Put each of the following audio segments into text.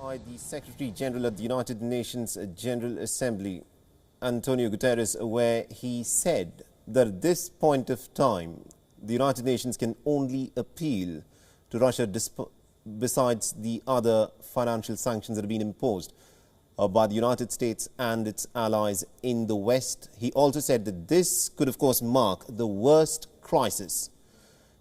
By the Secretary General at the United Nations General Assembly, Antonio Guterres, where he said that at this point of time, the United Nations can only appeal to Russia besides the other financial sanctions that have been imposed by the United States and its allies in the West. He also said that this could, of course, mark the worst crisis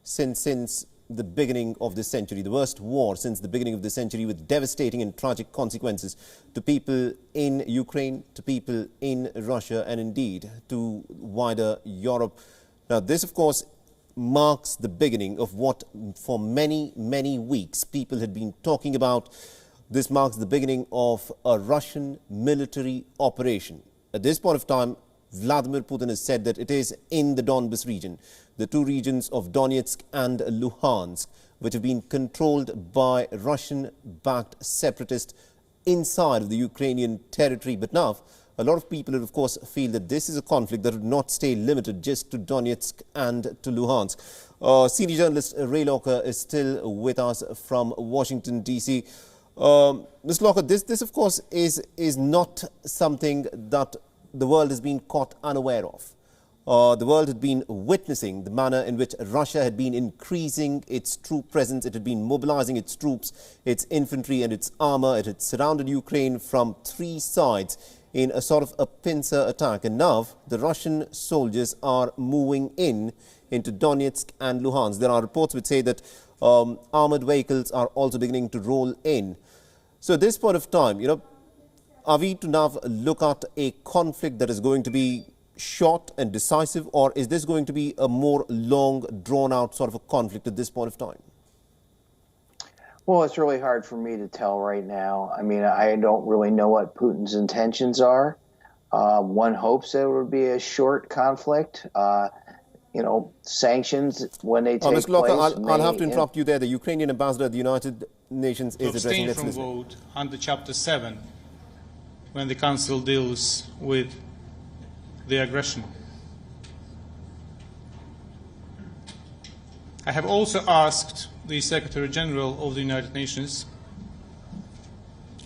since the beginning of this century, the worst war since the beginning of the century, with devastating and tragic consequences to people in Ukraine, to people in Russia, and indeed to wider Europe. Now, this, of course, marks the beginning of what for many, many weeks people had been talking about. This marks the beginning of a Russian military operation. At this point of time, Vladimir Putin has said that it is in the Donbas region, the two regions of Donetsk and Luhansk, which have been controlled by Russian-backed separatists inside of the Ukrainian territory. But now, a lot of people, of course, feel that this is a conflict that would not stay limited just to Donetsk and to Luhansk. Senior journalist Ray Locker is still with us from Washington, D.C. Ms. Locker, this, of course, is not something that the world has been caught unaware of. The world had been witnessing the manner in which Russia had been increasing its troop presence. It had been mobilizing its troops, its infantry and its armor. It had surrounded Ukraine from three sides in a sort of a pincer attack. And now the Russian soldiers are moving into Donetsk and Luhansk. There are reports which say that armored vehicles are also beginning to roll in. So at this point of time, are we to now look at a conflict that is going to be short and decisive, or is this going to be a more long, drawn-out sort of a conflict at this point of time? Well, it's really hard for me to tell right now. I mean, I don't really know what Putin's intentions are. One hopes that it would be a short conflict. Sanctions, when they take Mr. Locker, place... I'll have to interrupt you there. The Ukrainian ambassador at the United Nations is addressing... To abstain from vote under Chapter 7 when the Council deals with the aggression. I have also asked the Secretary General of the United Nations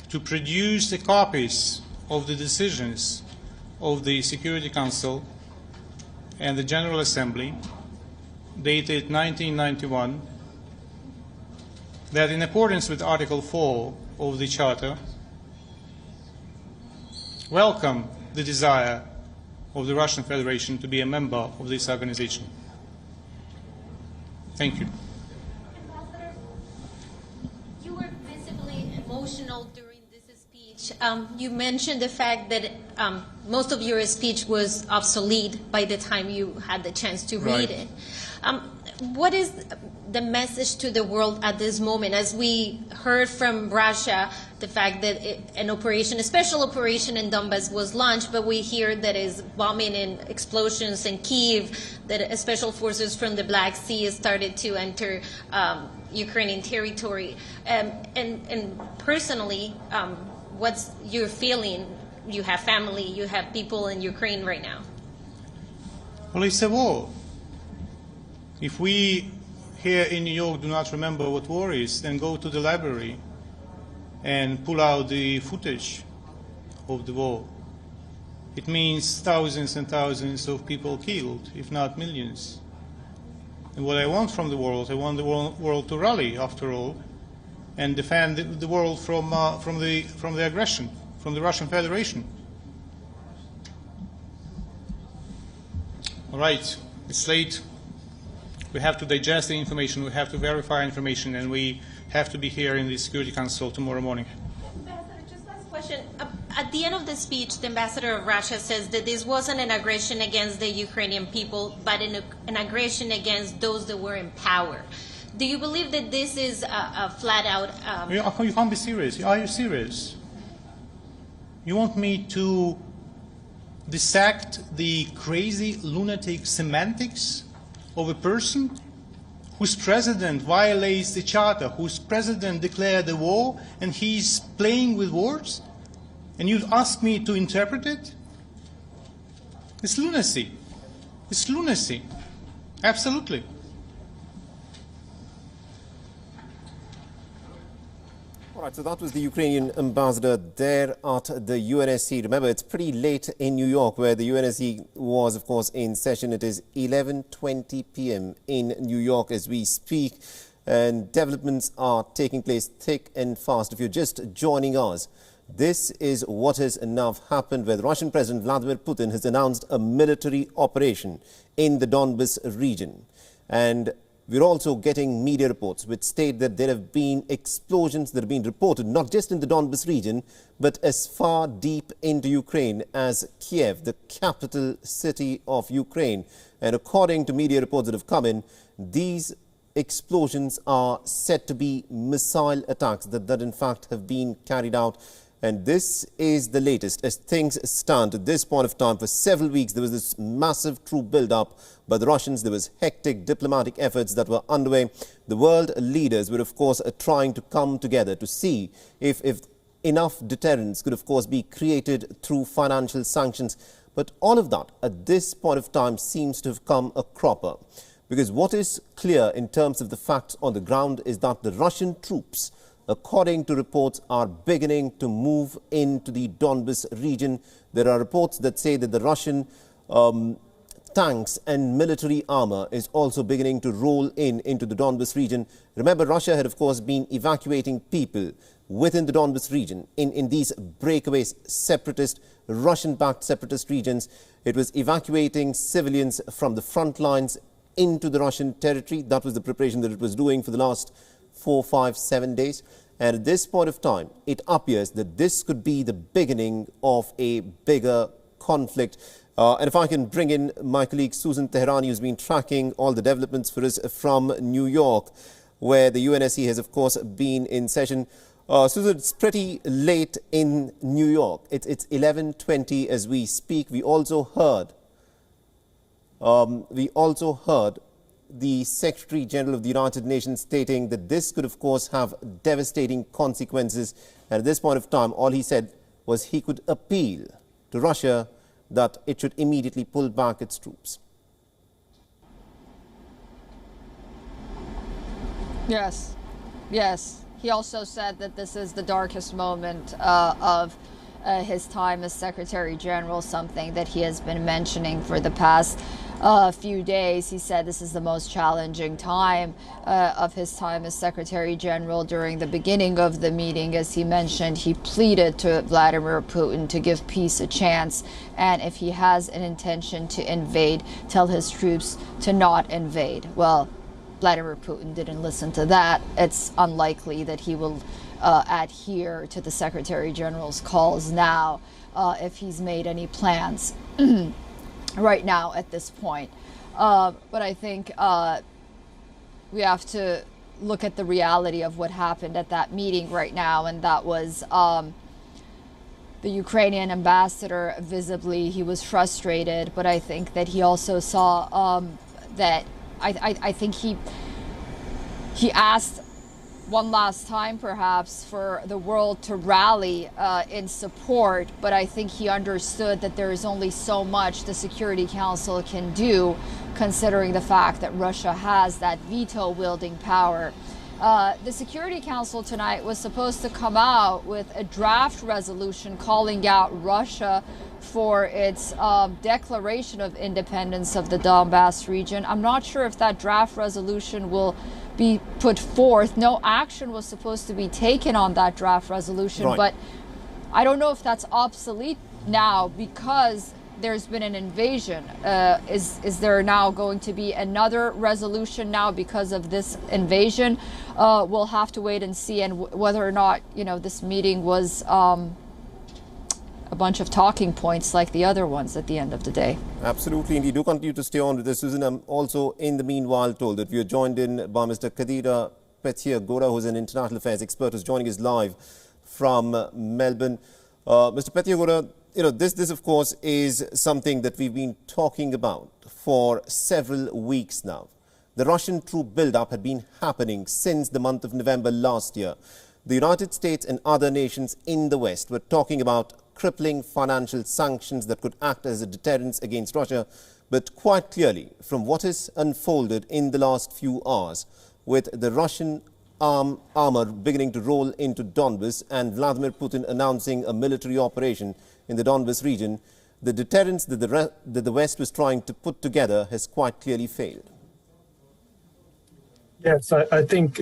to produce the copies of the decisions of the Security Council and the General Assembly dated 1991 that, in accordance with Article 4 of the Charter, welcome the desire of the Russian Federation to be a member of this organization. Thank you. Ambassador, you were visibly emotional during this speech. You mentioned the fact that most of your speech was obsolete by the time you had the chance to read it. What is the message to the world at this moment? As we heard from Russia, the fact that a special operation in Donbas was launched, but we hear that is bombing and explosions in Kyiv, that special forces from the Black Sea started to enter Ukrainian territory. And personally, what's your feeling? You have family, you have people in Ukraine right now. Well, it's a war. If we here in New York do not remember what war is, then go to the library and pull out the footage of the war. It means thousands and thousands of people killed, if not millions. And what I want from the world, I want the world to rally, after all, and defend the world from the aggression, from the Russian Federation. All right, it's late. We have to digest the information, we have to verify information, and we have to be here in the Security Council tomorrow morning. Ambassador, just last question. At the end of the speech, the ambassador of Russia says that this wasn't an aggression against the Ukrainian people, but an aggression against those that were in power. Do you believe that this is a flat-out... You can't be serious. Are you serious? You want me to dissect the crazy, lunatic semantics of a person whose president violates the Charter, whose president declared a war, and he's playing with words? And you ask me to interpret it? It's lunacy. It's lunacy. Absolutely. All right, so that was the Ukrainian ambassador there at the UNSC. Remember, it's pretty late in New York, where the UNSC was, of course, in session. It is 11:20 p.m. in New York as we speak, and developments are taking place thick and fast. If you're just joining us, this is what has now happened, where the Russian President Vladimir Putin has announced a military operation in the Donbas region. And we're also getting media reports which state that there have been explosions that have been reported not just in the Donbas region, but as far deep into Ukraine as Kiev, the capital city of Ukraine. And according to media reports that have come in, these explosions are said to be missile attacks that in fact have been carried out. And this is the latest. As things stand at this point of time, for several weeks there was this massive troop build-up by the Russians. There was hectic diplomatic efforts that were underway. The world leaders were, of course, trying to come together to see if enough deterrence could, of course, be created through financial sanctions. But all of that at this point of time seems to have come a cropper. Because what is clear in terms of the facts on the ground is that the Russian troops, according to reports, are beginning to move into the Donbas region. There are reports that say that the Russian tanks and military armor is also beginning to roll into the Donbas region. Remember, Russia had, of course, been evacuating people within the Donbas region in these breakaway separatist, Russian-backed separatist regions. It was evacuating civilians from the front lines into the Russian territory. That was the preparation that it was doing for the last 4, 5, 7 days. And at this point of time, it appears that this could be the beginning of a bigger conflict. And if I can bring in my colleague Susan Teherani, who's been tracking all the developments for us from New York, where the UNSC has, of course, been in session. Susan, it's pretty late in New York. It's 11:20 as we speak. We also heard the Secretary General of the United Nations stating that this could, of course, have devastating consequences. And at this point of time, all he said was he could appeal to Russia that it should immediately pull back its troops. Yes. He also said that this is the darkest moment of his time as Secretary General, something that he has been mentioning for the past few days. He said this is the most challenging time of his time as Secretary General. During the beginning of the meeting, as he mentioned, he pleaded to Vladimir Putin to give peace a chance, and if he has an intention to invade, tell his troops to not invade. Well, Vladimir Putin didn't listen to that. It's unlikely that he will adhere to the Secretary General's calls now if he's made any plans right now at this point. But I think we have to look at the reality of what happened at that meeting right now, and that was the Ukrainian ambassador. Visibly, he was frustrated, but I think that he also saw that I think he asked one last time, perhaps, for the world to rally in support, but I think he understood that there is only so much the Security Council can do, considering the fact that Russia has that veto-wielding power. The Security Council tonight was supposed to come out with a draft resolution calling out Russia for its declaration of independence of the Donbass region. I'm not sure if that draft resolution will be put forth. No action was supposed to be taken on that draft resolution, right. But I don't know if that's obsolete now because there's been an invasion. Is there now going to be another resolution now because of this invasion? We'll have to wait and see, and whether or not, this meeting was a bunch of talking points like the other ones at the end of the day. Absolutely, indeed. Do continue to stay on with this, Susan. I'm also, in the meanwhile, told that we are joined in by Mr. Kadira Pethier-Gora, who's an international affairs expert, who's joining us live from Melbourne. Mr. Pethier-Gora, this, of course, is something that we've been talking about for several weeks now. The Russian troop build-up had been happening since the month of November last year. The United States and other nations in the West were talking about crippling financial sanctions that could act as a deterrence against Russia. But quite clearly, from what has unfolded in the last few hours, with the Russian armor beginning to roll into Donbas and Vladimir Putin announcing a military operation in the Donbas region, the deterrence that the West was trying to put together has quite clearly failed. Yes, I think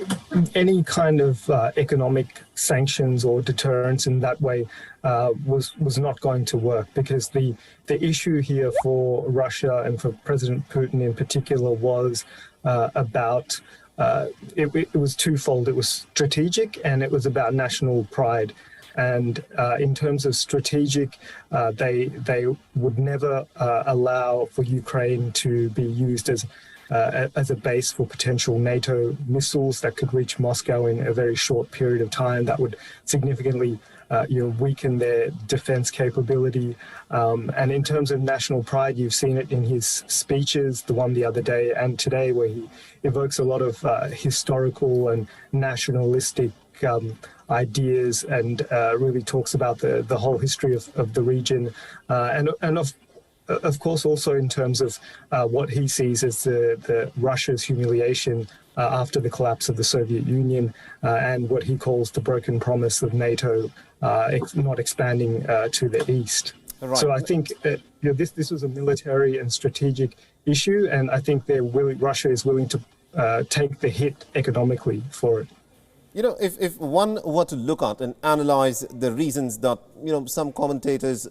any kind of economic sanctions or deterrence in that way was not going to work, because the issue here for Russia and for President Putin in particular was about it was twofold. It was strategic and it was about national pride. And in terms of strategic, they would never allow for Ukraine to be used as a base for potential NATO missiles that could reach Moscow in a very short period of time. That would significantly weaken their defense capability. And in terms of national pride, you've seen it in his speeches, the one the other day and today, where he evokes a lot of historical and nationalistic ideas and really talks about the whole history of the region and of course, also in terms of what he sees as the Russia's humiliation after the collapse of the Soviet Union and what he calls the broken promise of NATO not expanding to the east. Right. So I think this was a military and strategic issue, and I think Russia is willing to take the hit economically for it. If one were to look at and analyze the reasons that some commentators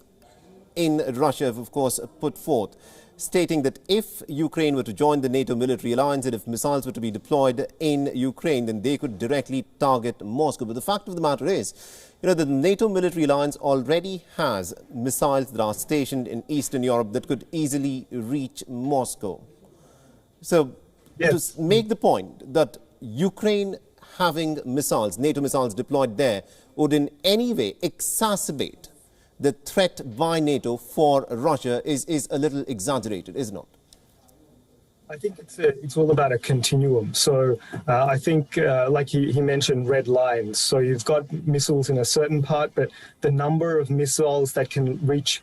in Russia have, of course, put forth, stating that if Ukraine were to join the NATO military alliance and if missiles were to be deployed in Ukraine, then they could directly target Moscow. But the fact of the matter is, the NATO military alliance already has missiles that are stationed in Eastern Europe that could easily reach Moscow. So, yes, to make the point that Ukraine having missiles, NATO missiles deployed there, would in any way exacerbate the threat by NATO for Russia is a little exaggerated, is it not? I think it's all about a continuum. So I think, like he mentioned, red lines. So you've got missiles in a certain part, but the number of missiles that can reach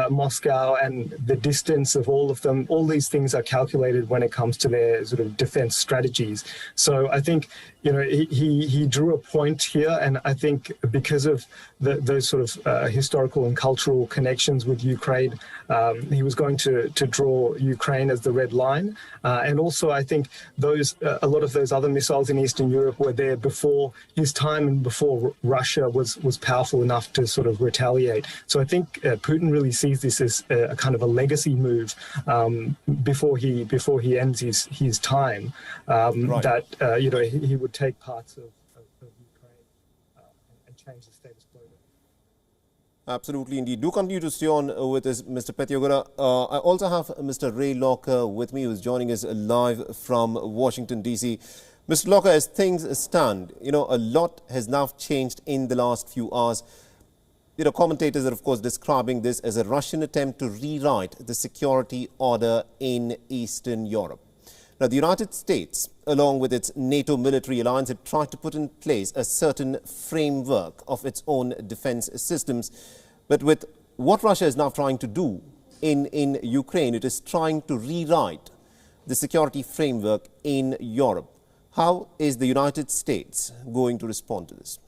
Moscow and the distance of all of them, all these things are calculated when it comes to their sort of defense strategies. So I think, he drew a point here, and I think because of those sort of historical and cultural connections with Ukraine, he was going to draw Ukraine as the red line. And also, I think a lot of those other missiles in Eastern Europe were there before his time and before Russia was powerful enough to sort of retaliate. So I think Putin really sees this as a kind of a legacy move before he ends his time. Right. That he would take parts of Ukraine and change the status quo. Absolutely, indeed. Do continue to stay on with us, Mr. Petiogura. I also have Mr. Ray Locker with me, who is joining us live from Washington, D.C. Mr. Locker, as things stand, a lot has now changed in the last few hours. Commentators are, of course, describing this as a Russian attempt to rewrite the security order in Eastern Europe. Now, the United States, along with its NATO military alliance, had tried to put in place a certain framework of its own defense systems. But with what Russia is now trying to do in Ukraine, it is trying to rewrite the security framework in Europe. How is the United States going to respond to this?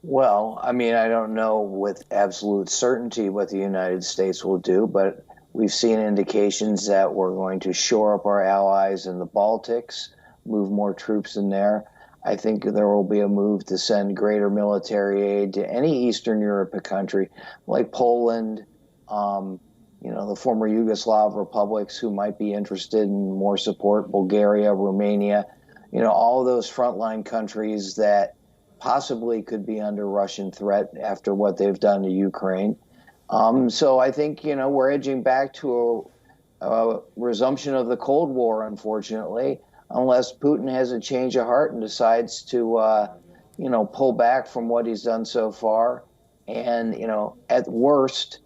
Well, I mean, I don't know with absolute certainty what the United States will do, but we've seen indications that we're going to shore up our allies in the Baltics, move more troops in there. I think there will be a move to send greater military aid to any Eastern European country, like Poland, the former Yugoslav republics who might be interested in more support, Bulgaria, Romania, all of those frontline countries that possibly could be under Russian threat after what they've done to Ukraine. So I think, we're edging back to a resumption of the Cold War, unfortunately, unless Putin has a change of heart and decides to, pull back from what he's done so far and, at worst,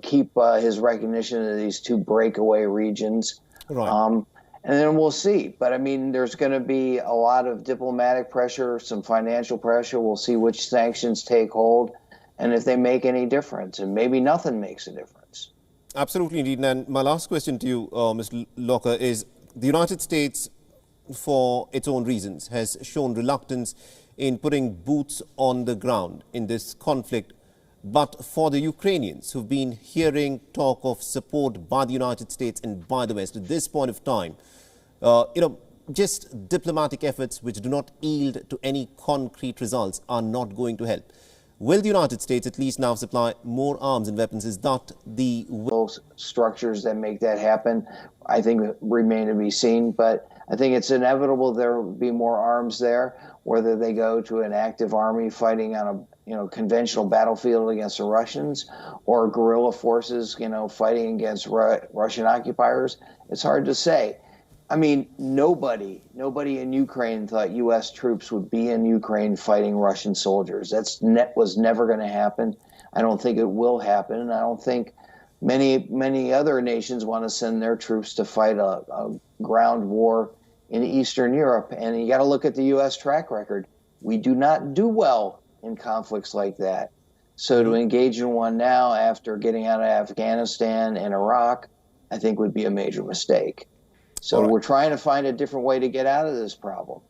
keep his recognition of these two breakaway regions. Right. And then we'll see. But, I mean, there's going to be a lot of diplomatic pressure, some financial pressure. We'll see which sanctions take hold and if they make any difference. And maybe nothing makes a difference. Absolutely, indeed. And my last question to you, Mr. Locker, is the United States for its own reasons, has shown reluctance in putting boots on the ground in this conflict. But for the Ukrainians who've been hearing talk of support by the United States and by the West at this point of time, just diplomatic efforts which do not yield to any concrete results are not going to help. Will the United States at least now supply more arms and weapons? Is that the structures that make that happen? I think remain to be seen, but I think it's inevitable there will be more arms there, whether they go to an active army fighting on a conventional battlefield against the Russians, or guerrilla forces, fighting against Russian occupiers. It's hard to say. I mean, nobody in Ukraine thought U.S. troops would be in Ukraine fighting Russian soldiers. Was never going to happen. I don't think it will happen, and I don't think many other nations want to send their troops to fight a ground war in Eastern Europe. And you got to look at the U.S. track record. We do not do well in conflicts like that. So to engage in one now after getting out of Afghanistan and Iraq, I think would be a major mistake. So we're trying to find a different way to get out of this problem.